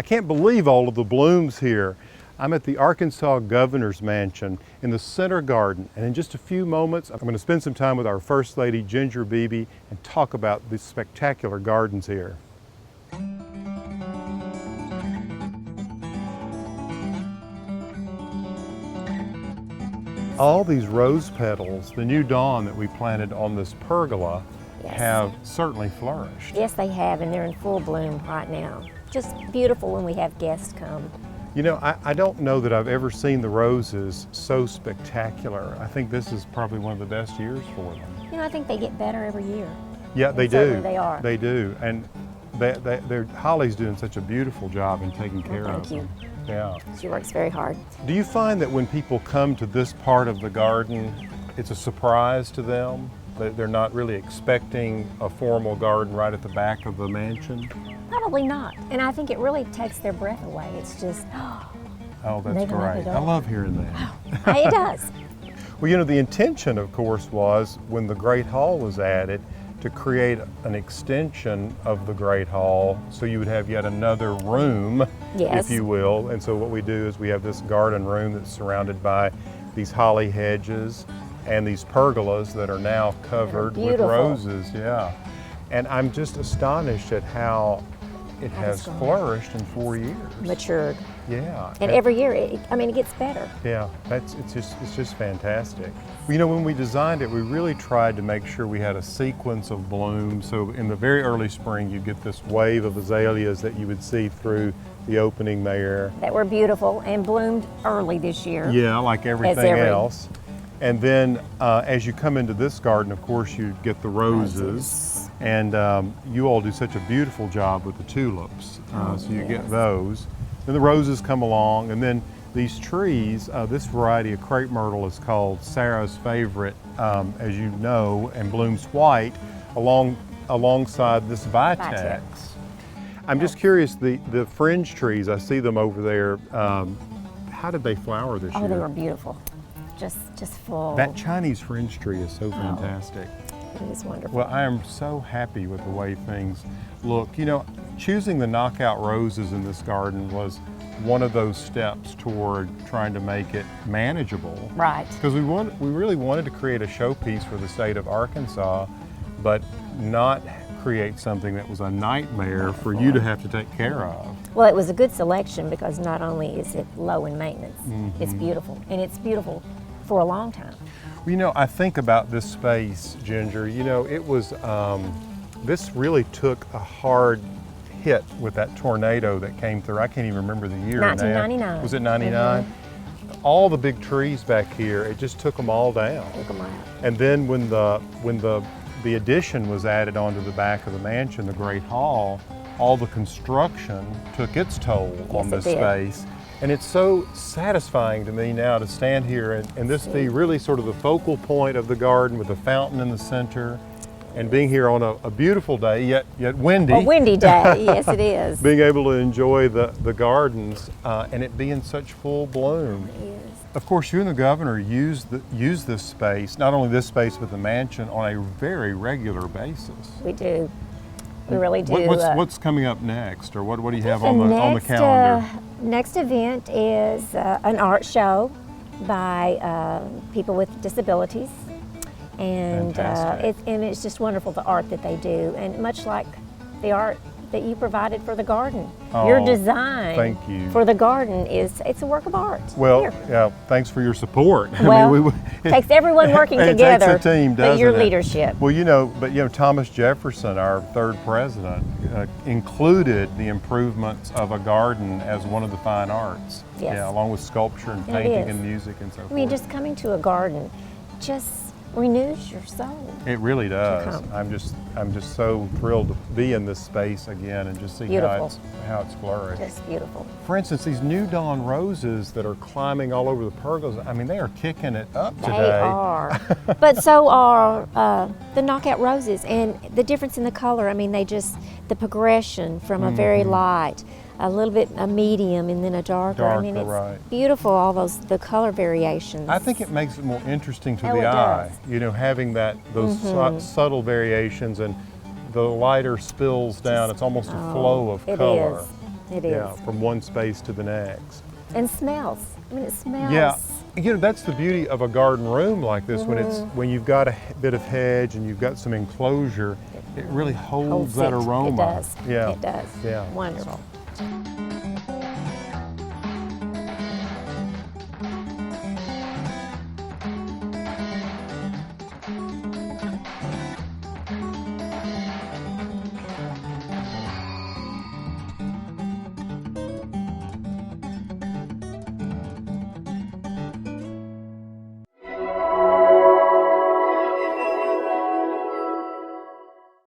I can't believe all of the blooms here. I'm at the Arkansas Governor's Mansion in the Center Garden, and in just a few moments I'm going to spend some time with our First Lady Ginger Beebe and talk about these spectacular gardens here. All these rose petals, the new dawn that we planted on this pergola, Yes. have certainly flourished. Yes, they have, and they're in full bloom right now. Just beautiful when we have guests come. You know, I don't know that I've ever seen the roses so spectacular. I think this is probably one of the best years for them. You know, I think they get better every year. Yeah, they Certainly do. they are. They do. And Holly's doing such a beautiful job in taking care of Thank you. them. Yeah. She works very hard. Do you find that when people come to this part of the garden, it's a surprise to them? They're not really expecting a formal garden right at the back of the mansion? Probably not. And I think it really takes their breath away. It's just, Oh, They that's can open great. it I up. love hearing that. it does. Well, you know, the intention, of course, was when the Great Hall was added to create an extension of the Great Hall so you would have yet another room, Yes. if you will. And so what we do is we have this garden room that's surrounded by these holly hedges and these pergolas that are now covered with beautiful. roses. Yeah. And I'm just astonished at how it has it's gone. flourished in 4 years. Matured. Yeah. And every year, it gets better. Yeah, it's just fantastic. You know, when we designed it, we really tried to make sure we had a sequence of bloom. So in the very early spring, you get this wave of azaleas that you would see through the opening there. That were beautiful and bloomed early this year. Yeah, like everything every- else. And then as you come into this garden, of course, you get the roses. And you all do such a beautiful job with the tulips. So you get those. Then the roses come along, and then these trees, this variety of crepe myrtle is called Sarah's favorite, as you know, and blooms white alongside this vitex. I'm just curious, the fringe trees, I see them over there. How did they flower this year? Oh, they were beautiful. Just full. That Chinese fringe tree is so fantastic. It is wonderful. Well, I am so happy with the way things look. You know, choosing the knockout roses in this garden was one of those steps toward trying to make it manageable. Right. Because we really wanted to create a showpiece for the state of Arkansas, but not create something that was a nightmare for you to have to take care of. Well, it was a good selection because not only is it low in maintenance, it's beautiful, and it's beautiful for a long time. Well, you know, I think about this space, Ginger. You know, it was, this really took a hard hit with that tornado that came through. I can't even remember the year. 1999. Was it 99? All the big trees back here, it just took them all down. Look 'em out. And then when the addition was added onto the back of the mansion, the Great Hall, all the construction took its toll on Yes, this it did. space. And it's so satisfying to me now to stand here and this be really sort of the focal point of the garden with a fountain in the center, and being here on a beautiful day, yet windy. A windy day, yes it is. Being able to enjoy the gardens and it being such full bloom. It is. Of course, you and the governor use this space, not only this space, but the mansion on a very regular basis. We do. We really do. What's coming up next, or what do you have on the calendar? Next event is an art show by people with disabilities, and Fantastic. it's just wonderful, the art that they do, and much like the art that you provided for the garden. Your Oh, design thank you. for the garden it's a work of art. Well, Here. yeah, thanks for your support. Well, takes everyone working it together, takes a team, but doesn't your it? leadership. Well, you know, Thomas Jefferson, our third president, included the improvements of a garden as one of the fine arts. Yes. Yeah, along with sculpture and And it painting is. and music and so forth. I mean, just coming to a garden just renews your soul. It really does. come. I'm just so thrilled to be in this space again and just see Beautiful. how it's flourished. Just beautiful. For instance, these new dawn roses that are climbing all over the pergolas, I mean, they are kicking it up today. They are. But so are the knockout roses, and the difference in the color, I mean, the progression from a very light, a little bit a medium, and then a darker. I mean, it's right. beautiful, all the color variations. I think it makes it more interesting to Oh, the it eye. does. You know, having those subtle variations, and the lighter spills down. It's almost a flow of It color. is. It Yeah, is. from one space to the next. And smells. I mean, it smells. Yeah, you know, that's the beauty of a garden room like this. When you've got a bit of hedge and you've got some enclosure, it really holds that it. aroma. It does. Yeah. It does. Yeah. Wonderful.